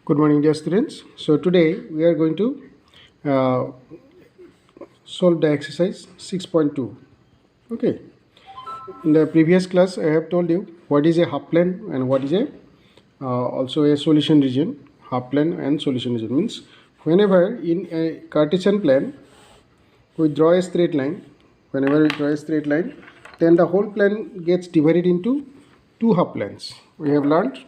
Good morning, dear students. So today we are going to uh, solve the exercise 6.2. Okay. In the previous class, I have told you what is a half plane and what is a also a solution region. Half plane and solution region means whenever in a Cartesian plane we draw a straight line. Whenever we draw a straight line, then the whole plane gets divided into two half planes. We have learned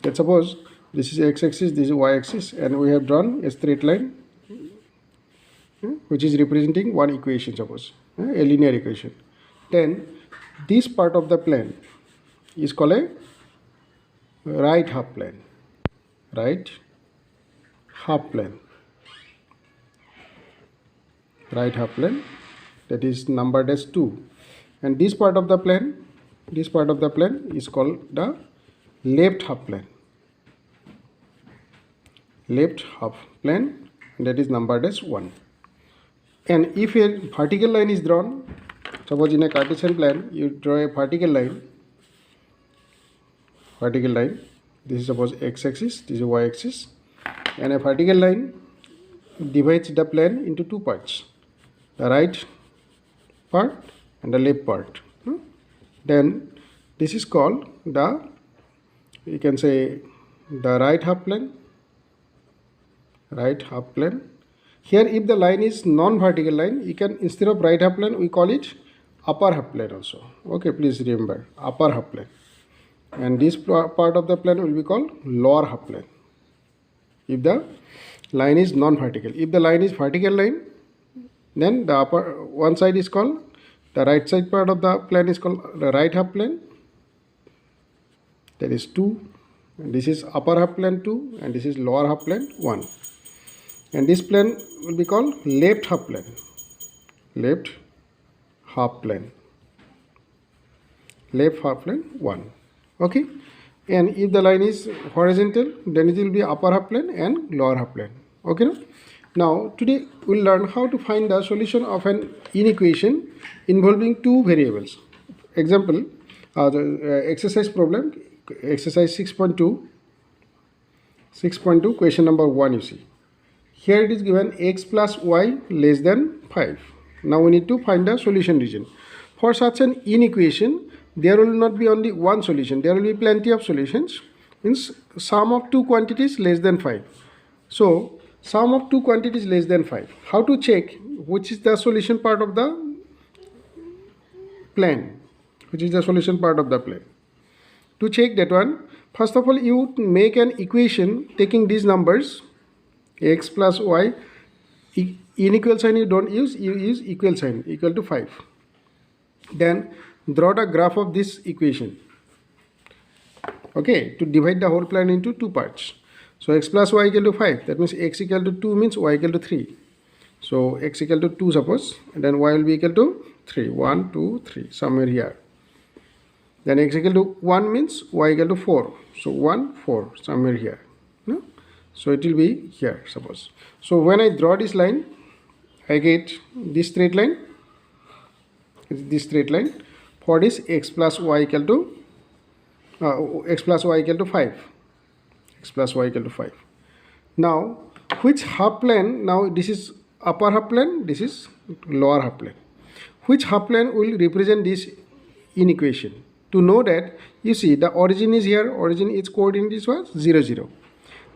that suppose this is x-axis, this is y-axis, and we have drawn a straight line which is representing one equation, suppose a linear equation. Then this part of the plane is called a right half plane. Right half plane. Right half plane, that is numbered as 2, and this part of the plane is called the left half plane. Left half plane, that is numbered as 1. And if a vertical line is drawn, suppose in a Cartesian plane you draw a vertical line, this is suppose x-axis, this is y-axis, and a vertical line divides the plane into two parts, the right part and the left part. Then this is called the, you can say, the right half plane. Right half plane. Here if the line is non-vertical line, you can, instead of right half plane, we call it upper half plane also. Okay, please remember upper half plane. And this part of the plane will be called lower half plane if the line is non-vertical. If the line is vertical line, then the upper one side is called, the right side part of the plane is called the right half plane, that is 2, and this is upper half plane 2, and this is lower half plane 1. And this plane will be called left half plane. Left half plane. Left half plane 1. Okay. And if the line is horizontal, then it will be upper half plane and lower half plane. Okay. Now today we will learn how to find the solution of an inequation involving two variables. Example, the exercise problem, exercise 6.2. 6.2, question number 1, you see. Here it is given x plus y less than 5. Now we need to find the solution region. For such an inequation, there will not be only one solution. There will be plenty of solutions. Means sum of two quantities less than 5. So sum of two quantities less than 5. How to check which is the solution part of the plane? Which is the solution part of the plane? To check that one, first of all you make an equation taking these numbers, x plus y, unequal sign you don't use, you use equal sign, equal to 5. Then draw the graph of this equation, okay, to divide the whole plane into two parts. So x plus y equal to 5, that means x equal to 2 means y equal to 3. So x equal to 2 suppose, and then y will be equal to 3, 1, 2, 3, somewhere here. Then x equal to 1 means y equal to 4, so 1, 4, somewhere here. No? So it will be here, suppose. So when I draw this line, I get this straight line. This straight line for this x plus y equal to 5. X plus y equal to 5. Now which half plane? Now this is upper half plane. This is lower half plane. Which half plane will represent this inequation? To know that, you see the origin is here. Origin its coordinate is what? 0, 0.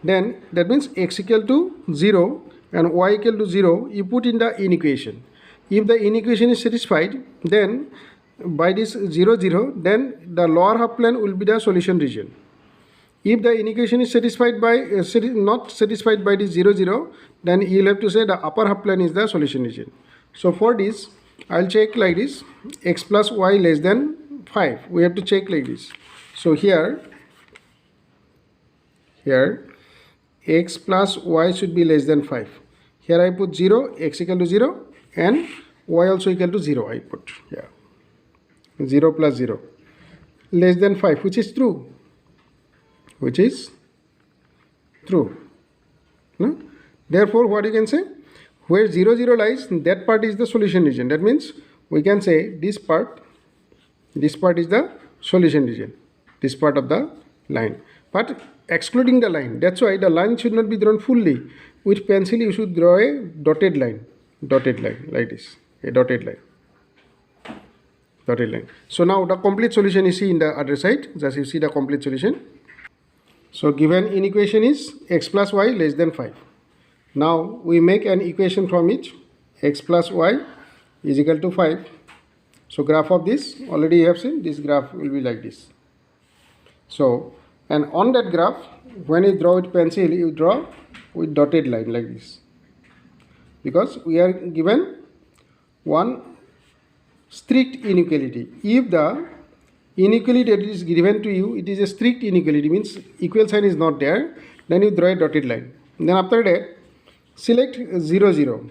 Then that means x equal to 0 and y equal to 0 you put in the inequation. If the inequation is satisfied, then by this 0, 0, then the lower half plane will be the solution region. If the inequation is satisfied by not satisfied by this 0, 0, then you will have to say the upper half plane is the solution region. So for this I will check like this, x plus y less than 5. We have to check like this. So here x plus y should be less than 5. Here I put 0, x equal to 0, and y also equal to 0 I put here. 0 plus 0 less than 5, which is true. Which is true. No? Therefore what you can say, where 0, 0 lies, that part is the solution region. That means we can say this part is the solution region, this part of the line. but excluding the line. That's why the line should not be drawn fully. With pencil you should draw a dotted line like this, a dotted line. So now the complete solution you see in the other side. Just you see the complete solution. So given in equation is x plus y less than 5. Now we make an equation from it. X plus y is equal to 5. So graph of this, already you have seen, this graph will be like this. So, and on that graph, when you draw with pencil, you draw with dotted line like this. Because we are given one strict inequality. If the inequality that is given to you, it is a strict inequality, means equal sign is not there, then you draw a dotted line. Then after that, select 0, 0,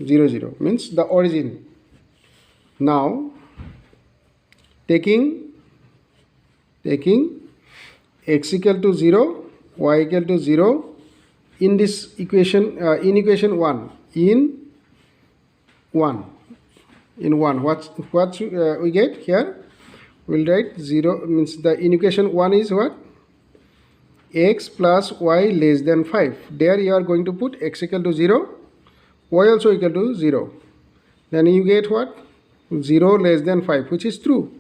0, 0, means the origin. Now, taking x equal to 0, y equal to 0 in this equation, in equation 1, in 1, what we get here? We'll write 0, means the in equation 1 is what? X plus y less than 5. There you are going to put x equal to 0, y also equal to 0. Then you get what? 0 less than 5, which is true.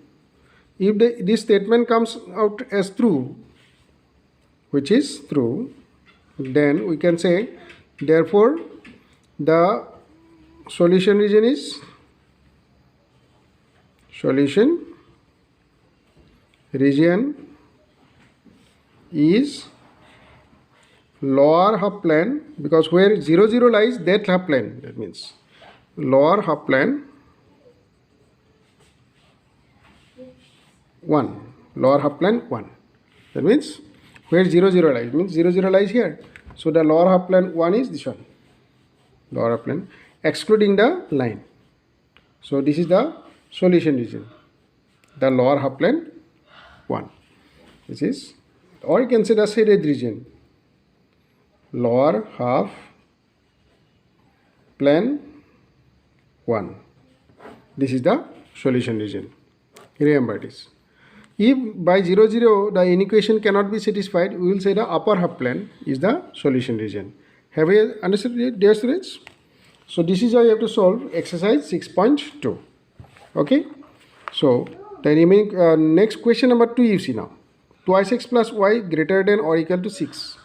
If this statement comes out as true, which is true, then we can say, therefore, the solution region is lower half plane, because where 0, 0 lies, that half plane, that means lower half plane 1, lower half plane 1. That means where 0, 0 lies, means 0, 0 lies here. So the lower half plane 1 is this one, lower half plane, excluding the line. So this is the solution region, the lower half plane 1. This is, or you can say the shaded region, lower half plane 1. This is the solution region. Remember this. If by 0, 0 the inequation cannot be satisfied, we will say the upper half plane is the solution region. Have you understood it, dear students? So this is how you have to solve exercise 6.2. Okay. So the remaining next question number 2 you see now. Twice x plus y greater than or equal to 6.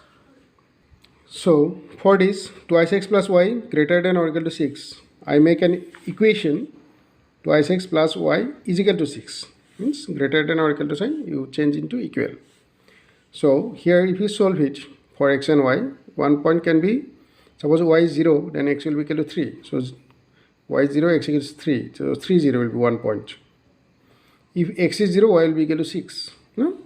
So for this twice x plus y greater than or equal to 6, I make an equation twice x plus y is equal to 6. Means greater than or equal to sign, you change into equal. So here if you solve it for x and y, one point can be, suppose y is 0, then x will be equal to 3. So y is 0, x equals 3. So 3, 0 will be 1 point. If x is 0, y will be equal to 6. No?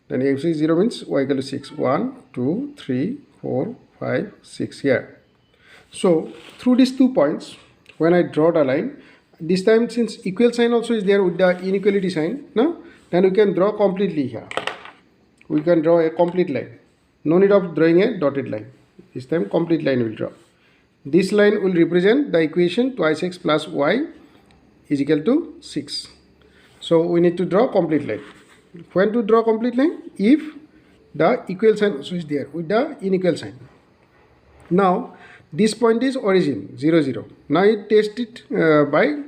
Then x is 0 means y equal to 6. 1, 2, 3, 4, 5, 6 here. So through these 2 points, when I draw the line, this time since equal sign also is there with the inequality sign, no? Then we can draw completely here. We can draw a complete line. No need of drawing a dotted line. This time complete line will draw. This line will represent the equation twice x plus y is equal to 6. So we need to draw complete line. When to draw complete line? If the equal sign also is there with the unequal sign. Now this point is origin 0, 0. Now you test it by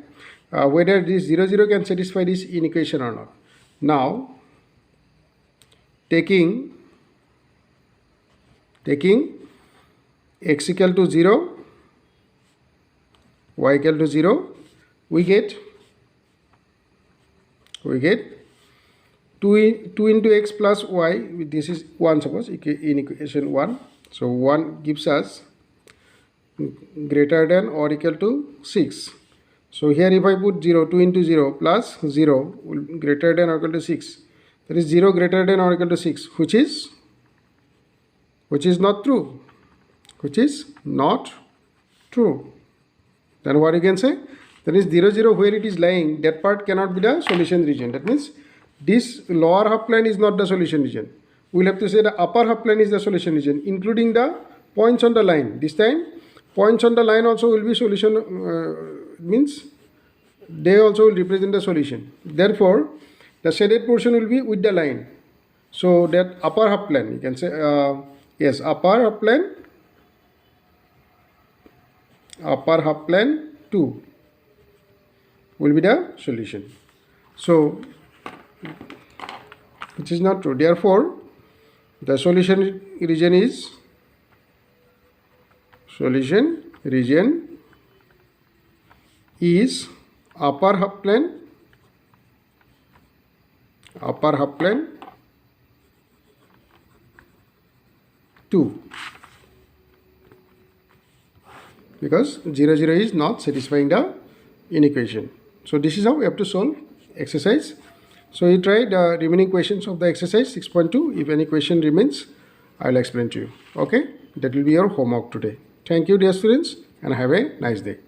whether this 0, 0 can satisfy this inequation or not. Now taking x equal to 0, y equal to 0, we get 2 into x plus y, this is 1, suppose in equation 1. So 1 gives us greater than or equal to 6. So here if I put 0, 2 into 0 plus 0 will greater than or equal to 6. That is 0 greater than or equal to 6, which is not true. Then what you can say? That is 0, 0 where it is lying, that part cannot be the solution region. That means this lower half plane is not the solution region. We will have to say the upper half plane is the solution region, including the points on the line. This time points on the line also will be solution, means they also will represent the solution. Therefore the shaded portion will be with the line. So that upper half plane, you can say, yes, upper half plane 2 will be the solution. So which is not true. Therefore, the solution region is upper half plane 2, because 0 0 is not satisfying the inequation. So this is how we have to solve exercise. So you try the remaining questions of the exercise 6.2. If any question remains, I will explain to you. Okay, that will be your homework today. Thank you, dear students, and have a nice day.